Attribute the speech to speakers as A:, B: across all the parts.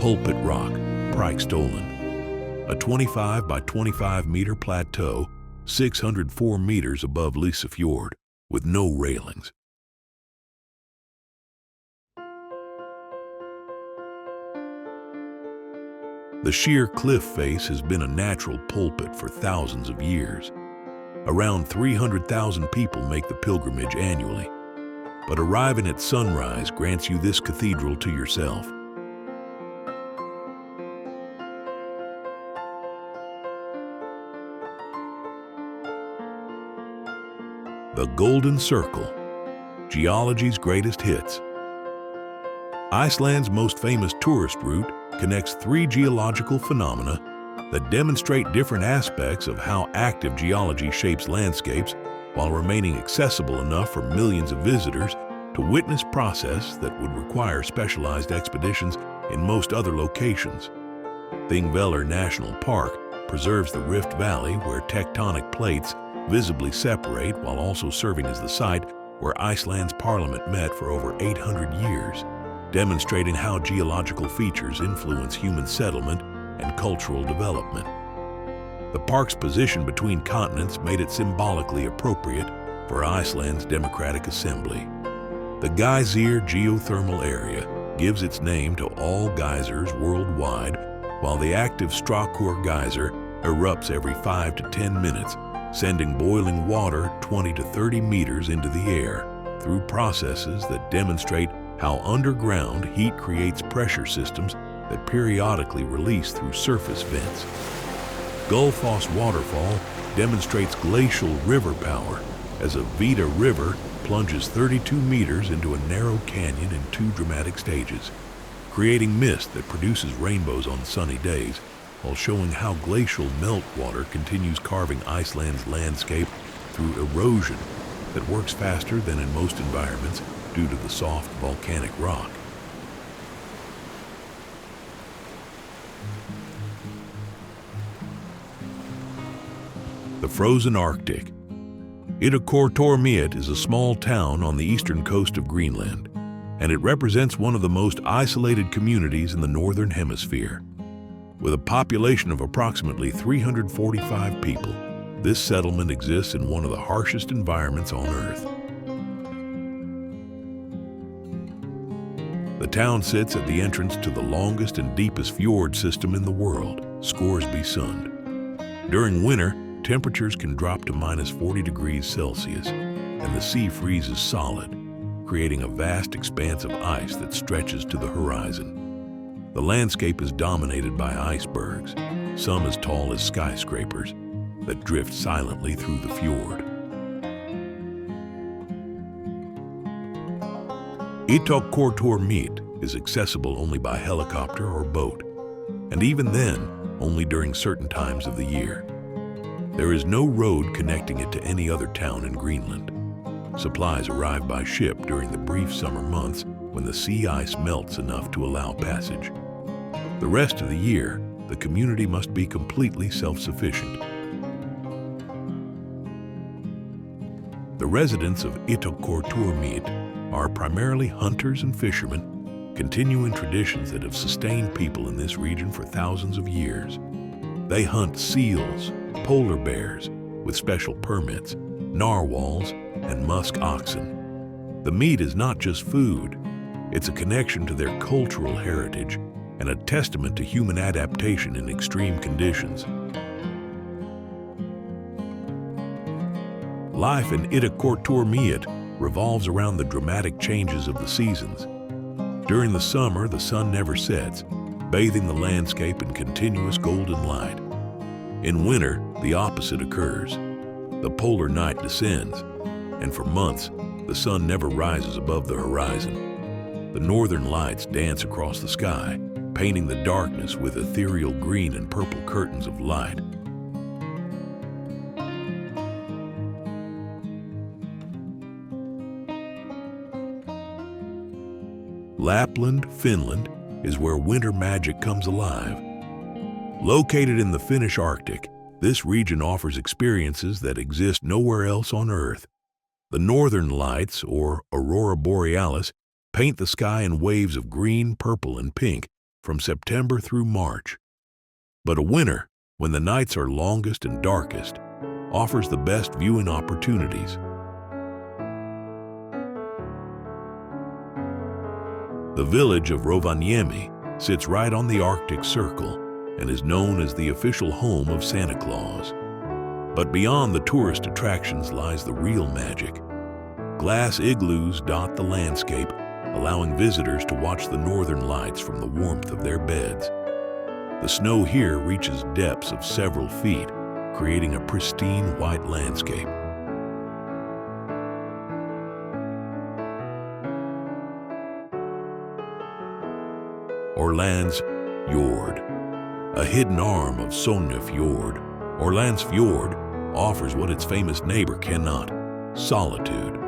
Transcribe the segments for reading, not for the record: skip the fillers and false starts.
A: Pulpit Rock, Preikestolen, a 25 by 25 meter plateau 604 meters above Lyse Fjord with no railings. The sheer cliff face has been a natural pulpit for thousands of years. Around 300,000 people make the pilgrimage annually, but arriving at sunrise grants you this cathedral to yourself. The Golden Circle, geology's greatest hits. Iceland's most famous tourist route connects three geological phenomena that demonstrate different aspects of how active geology shapes landscapes while remaining accessible enough for millions of visitors to witness process that would require specialized expeditions in most other locations. Thingvellir National Park preserves the Rift Valley where tectonic plates visibly separate while also serving as the site where Iceland's parliament met for over 800 years, demonstrating how geological features influence human settlement and cultural development. The park's position between continents made it symbolically appropriate for Iceland's democratic assembly. The Geyser geothermal area gives its name to all geysers worldwide, while the active Strákur geyser erupts every 5 to 10 minutes, sending boiling water 20 to 30 meters into the air through processes that demonstrate how underground heat creates pressure systems that periodically release through surface vents. Gullfoss waterfall demonstrates glacial river power as a Vita River plunges 32 meters into a narrow canyon in 2 dramatic stages, creating mist that produces rainbows on sunny days, while showing how glacial meltwater continues carving Iceland's landscape through erosion that works faster than in most environments due to the soft volcanic rock. The frozen Arctic. Itakortormiit is a small town on the eastern coast of Greenland, and it represents one of the most isolated communities in the northern hemisphere. With a population of approximately 345 people, this settlement exists in one of the harshest environments on Earth. The town sits at the entrance to the longest and deepest fjord system in the world, Scoresby Sund. During winter, temperatures can drop to minus 40 degrees Celsius, and the sea freezes solid, creating a vast expanse of ice that stretches to the horizon. The landscape is dominated by icebergs, some as tall as skyscrapers, that drift silently through the fjord. Itakortormiit is accessible only by helicopter or boat, and even then, only during certain times of the year. There is no road connecting it to any other town in Greenland. Supplies arrive by ship during the brief summer months when the sea ice melts enough to allow passage. The rest of the year, the community must be completely self-sufficient. The residents of Itakortormiit are primarily hunters and fishermen, continuing traditions that have sustained people in this region for thousands of years. They hunt seals, polar bears with special permits, narwhals, and musk oxen. The meat is not just food, it's a connection to their cultural heritage and a testament to human adaptation in extreme conditions. Life in Itakortormiit revolves around the dramatic changes of the seasons. During the summer, the sun never sets, bathing the landscape in continuous golden light. In winter, the opposite occurs. The polar night descends, and for months, the sun never rises above the horizon. The northern lights dance across the sky, painting the darkness with ethereal green and purple curtains of light. Lapland, Finland, is where winter magic comes alive. Located in the Finnish Arctic, this region offers experiences that exist nowhere else on Earth. The northern lights, or aurora borealis, paint the sky in waves of green, purple, and pink, from September through March. But a winter, when the nights are longest and darkest, offers the best viewing opportunities. The village of Rovaniemi sits right on the Arctic Circle and is known as the official home of Santa Claus. But beyond the tourist attractions lies the real magic. Glass igloos dot the landscape, allowing visitors to watch the northern lights from the warmth of their beds. The snow here reaches depths of several feet, creating a pristine white landscape. Åland's Fjord, a hidden arm of Sogne Fjord. Åland's Fjord offers what its famous neighbor cannot: solitude.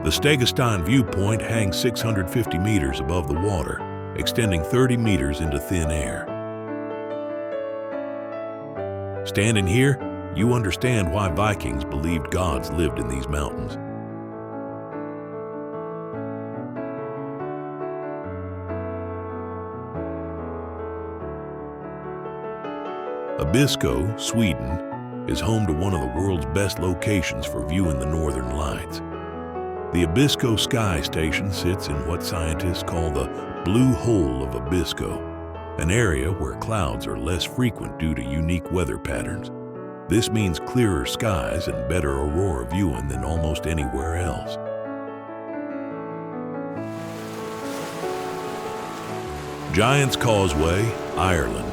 A: The Stegastein viewpoint hangs 650 meters above the water, extending 30 meters into thin air. Standing here, you understand why Vikings believed gods lived in these mountains. Abisko, Sweden, is home to one of the world's best locations for viewing the northern lights. The Abisko Sky Station sits in what scientists call the blue hole of Abisko, an area where clouds are less frequent due to unique weather patterns. This means clearer skies and better aurora viewing than almost anywhere else. Giant's Causeway, Ireland,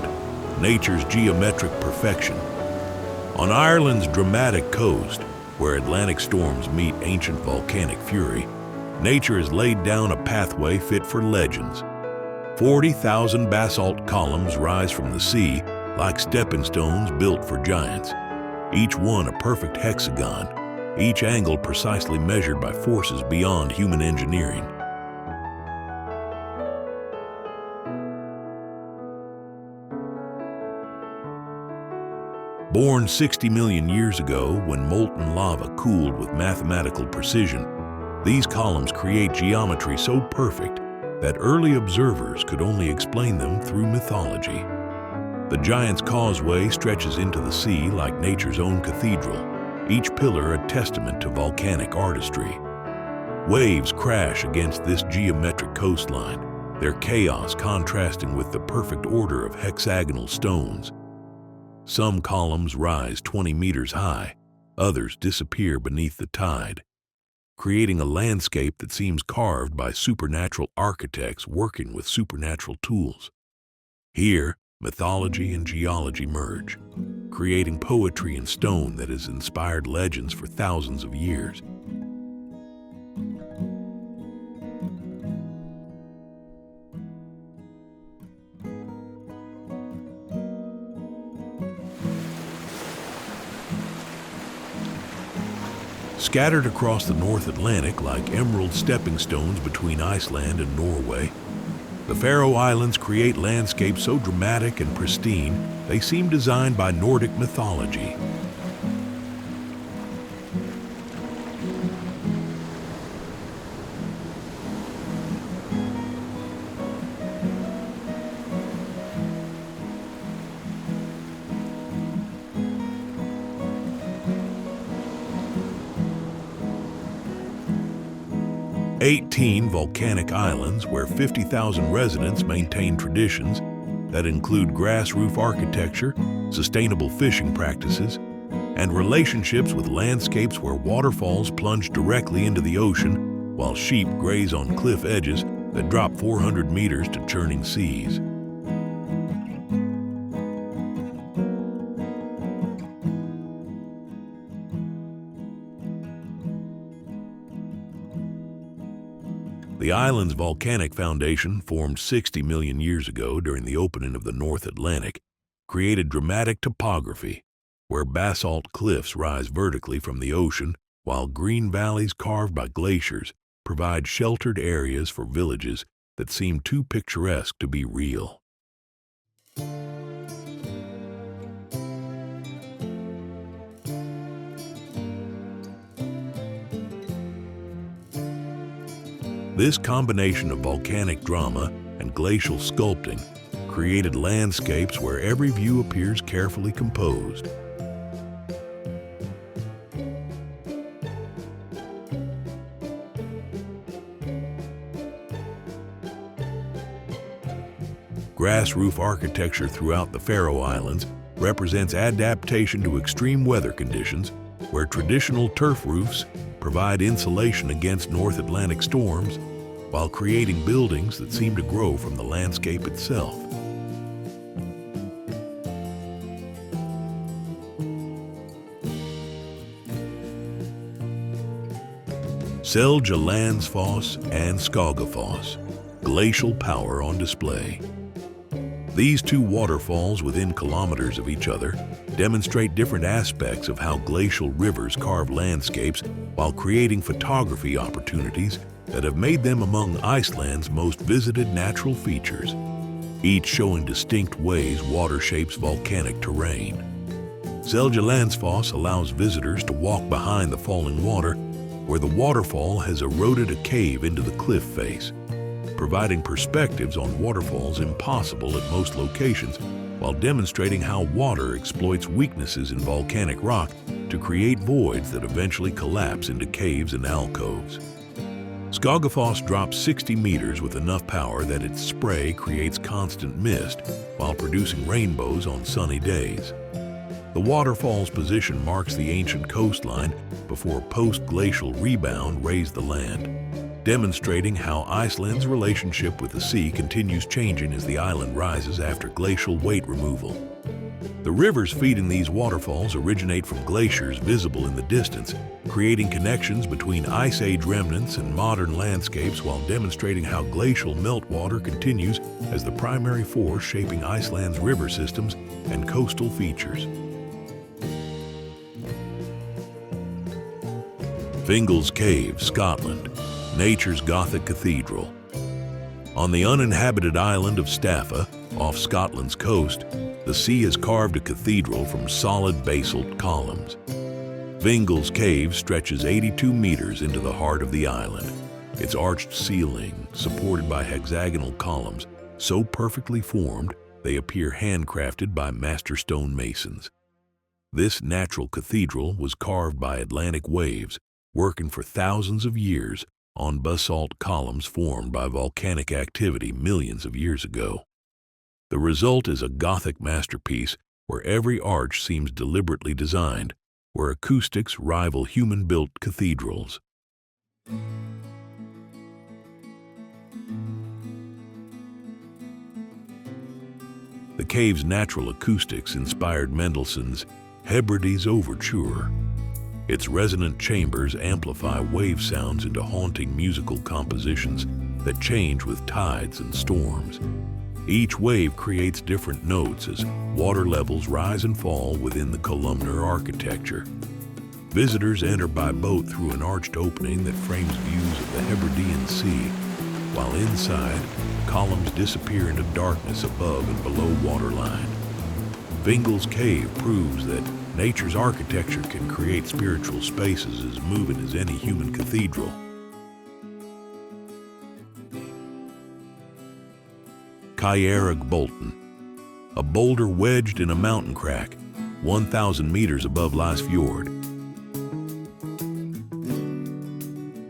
A: nature's geometric perfection. On Ireland's dramatic coast, where Atlantic storms meet ancient volcanic fury, nature has laid down a pathway fit for legends. 40,000 basalt columns rise from the sea like stepping stones built for giants, each one a perfect hexagon, each angle precisely measured by forces beyond human engineering. Born 60 million years ago when molten lava cooled with mathematical precision, these columns create geometry so perfect that early observers could only explain them through mythology. The Giant's Causeway stretches into the sea like nature's own cathedral, each pillar a testament to volcanic artistry. Waves crash against this geometric coastline, their chaos contrasting with the perfect order of hexagonal stones. Some columns rise 20 meters high, others disappear beneath the tide, creating a landscape that seems carved by supernatural architects working with supernatural tools. Here, mythology and geology merge, creating poetry in stone that has inspired legends for thousands of years. Scattered across the North Atlantic like emerald stepping stones between Iceland and Norway, the Faroe Islands create landscapes so dramatic and pristine they seem designed by Nordic mythology. "18 volcanic islands where 50,000 residents maintain traditions that include grass roof architecture, sustainable fishing practices, and relationships with landscapes where waterfalls plunge directly into the ocean while sheep graze on cliff edges that drop 400 meters to churning seas." The island's volcanic foundation, formed 60 million years ago during the opening of the North Atlantic, created dramatic topography, where basalt cliffs rise vertically from the ocean, while green valleys carved by glaciers provide sheltered areas for villages that seem too picturesque to be real. This combination of volcanic drama and glacial sculpting created landscapes where every view appears carefully composed. Grass roof architecture throughout the Faroe Islands represents adaptation to extreme weather conditions, where traditional turf roofs provide insulation against North Atlantic storms while creating buildings that seem to grow from the landscape itself. Seljalandsfoss and Skogafoss, glacial power on display. These two waterfalls within kilometers of each other demonstrate different aspects of how glacial rivers carve landscapes while creating photography opportunities that have made them among Iceland's most visited natural features, each showing distinct ways water shapes volcanic terrain. Seljalandsfoss allows visitors to walk behind the falling water, where the waterfall has eroded a cave into the cliff face, providing perspectives on waterfalls impossible at most locations, while demonstrating how water exploits weaknesses in volcanic rock to create voids that eventually collapse into caves and alcoves. Skogafoss drops 60 meters with enough power that its spray creates constant mist while producing rainbows on sunny days. The waterfall's position marks the ancient coastline before post-glacial rebound raised the land, demonstrating how Iceland's relationship with the sea continues changing as the island rises after glacial weight removal. The rivers feeding these waterfalls originate from glaciers visible in the distance, creating connections between Ice Age remnants and modern landscapes while demonstrating how glacial meltwater continues as the primary force shaping Iceland's river systems and coastal features. Fingal's Cave, Scotland, nature's Gothic cathedral. On the uninhabited island of Staffa, off Scotland's coast, the sea has carved a cathedral from solid basalt columns. Fingal's Cave stretches 82 meters into the heart of the island, its arched ceiling supported by hexagonal columns so perfectly formed they appear handcrafted by master stone masons. This natural cathedral was carved by Atlantic waves, working for thousands of years on basalt columns formed by volcanic activity millions of years ago. The result is a Gothic masterpiece where every arch seems deliberately designed, where acoustics rival human-built cathedrals. The cave's natural acoustics inspired Mendelssohn's Hebrides Overture. Its resonant chambers amplify wave sounds into haunting musical compositions that change with tides and storms. Each wave creates different notes as water levels rise and fall within the columnar architecture. Visitors enter by boat through an arched opening that frames views of the Hebridean Sea, while inside, columns disappear into darkness above and below waterline. Fingal's Cave proves that nature's architecture can create spiritual spaces as moving as any human cathedral. Bolton, a boulder wedged in a mountain crack, 1,000 meters above Lies Fjord.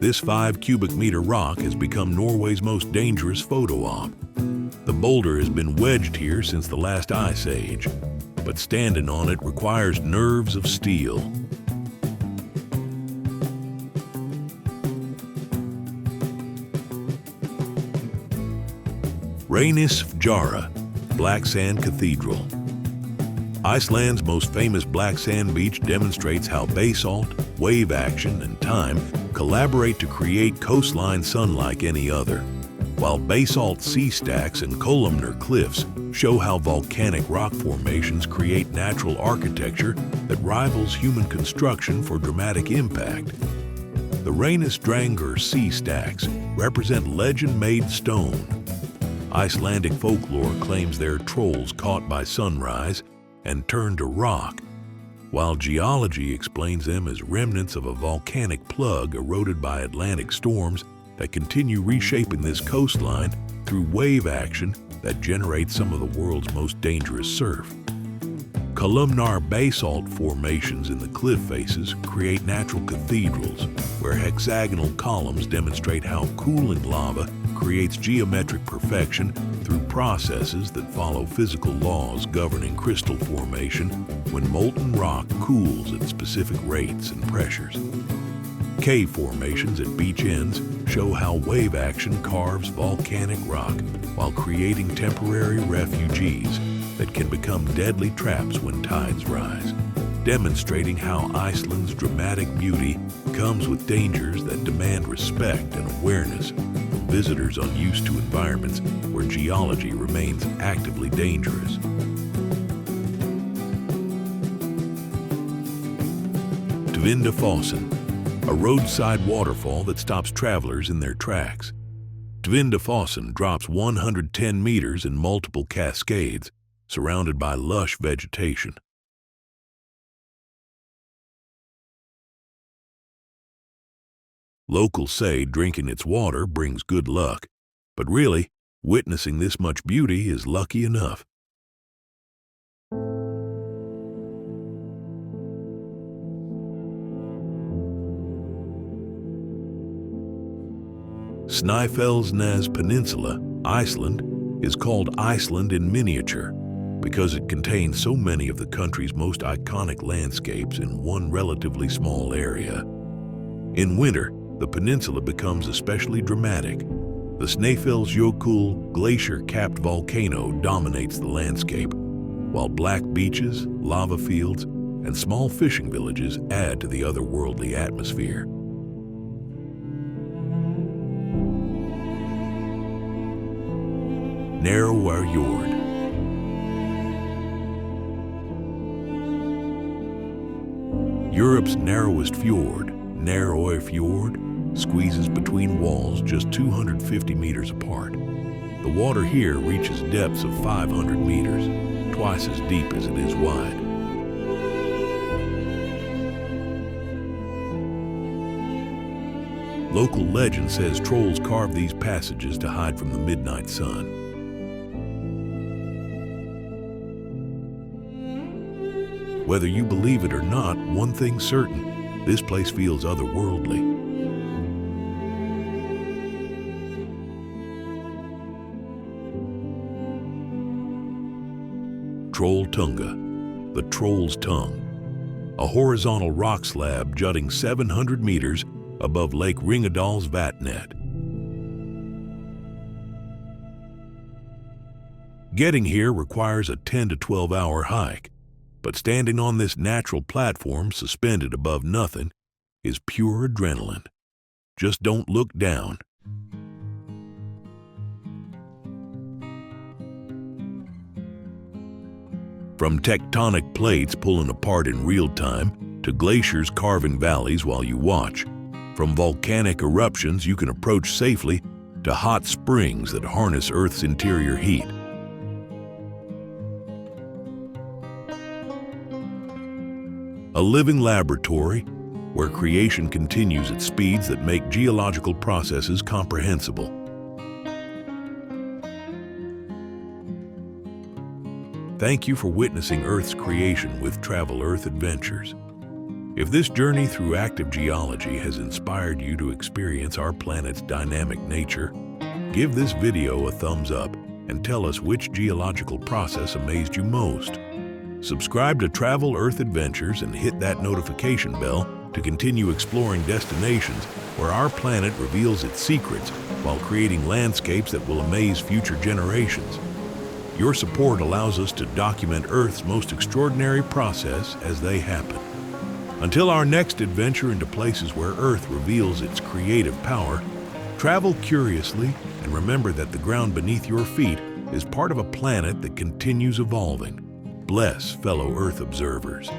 A: This 5 cubic meter rock has become Norway's most dangerous photo op. The boulder has been wedged here since the last ice age, but standing on it requires nerves of steel. Fjords, Black Sand Cathedral. Iceland's most famous black sand beach demonstrates how basalt, wave action, and time collaborate to create coastline sun like any other, while basalt sea stacks and columnar cliffs show how volcanic rock formations create natural architecture that rivals human construction for dramatic impact. The Reynisdrangur sea stacks represent legend-made stone. Icelandic folklore claims they're trolls caught by sunrise and turned to rock, while geology explains them as remnants of a volcanic plug eroded by Atlantic storms that continue reshaping this coastline through wave action that generates some of the world's most dangerous surf. Columnar basalt formations in the cliff faces create natural cathedrals where hexagonal columns demonstrate how cooling lava creates geometric perfection through processes that follow physical laws governing crystal formation when molten rock cools at specific rates and pressures. Cave formations at beach ends show how wave action carves volcanic rock while creating temporary refugees that can become deadly traps when tides rise, demonstrating how Iceland's dramatic beauty comes with dangers that demand respect and awareness from visitors unused to environments where geology remains actively dangerous. Tvindafossen, a roadside waterfall that stops travelers in their tracks. Tvindafossen drops 110 meters in multiple cascades, surrounded by lush vegetation. Locals say drinking its water brings good luck, but really, witnessing this much beauty is lucky enough. Snæfellsnes Peninsula, Iceland, is called Iceland in miniature because it contains so many of the country's most iconic landscapes in one relatively small area. In winter, the peninsula becomes especially dramatic. The Snæfellsjökull glacier-capped volcano dominates the landscape, while black beaches, lava fields, and small fishing villages add to the otherworldly atmosphere. Fjord. Europe's narrowest fjord, Fjord, squeezes between walls just 250 meters apart. The water here reaches depths of 500 meters, twice as deep as it is wide. Local legend says trolls carved these passages to hide from the midnight sun. Whether you believe it or not, one thing's certain, this place feels otherworldly. Trolltunga, the troll's tongue, a horizontal rock slab jutting 700 meters above Lake Ringadal's Vatnet. Getting here requires a 10 to 12-hour hike, but standing on this natural platform suspended above nothing is pure adrenaline. Just don't look down. From tectonic plates pulling apart in real time to glaciers carving valleys while you watch, from volcanic eruptions you can approach safely to hot springs that harness Earth's interior heat. A living laboratory where creation continues at speeds that make geological processes comprehensible. Thank you for witnessing Earth's creation with Travel Earth Adventures. If this journey through active geology has inspired you to experience our planet's dynamic nature, give this video a thumbs up and tell us which geological process amazed you most. Subscribe to Travel Earth Adventures and hit that notification bell to continue exploring destinations where our planet reveals its secrets while creating landscapes that will amaze future generations. Your support allows us to document Earth's most extraordinary process as they happen. Until our next adventure into places where Earth reveals its creative power, travel curiously and remember that the ground beneath your feet is part of a planet that continues evolving. Bless fellow Earth observers.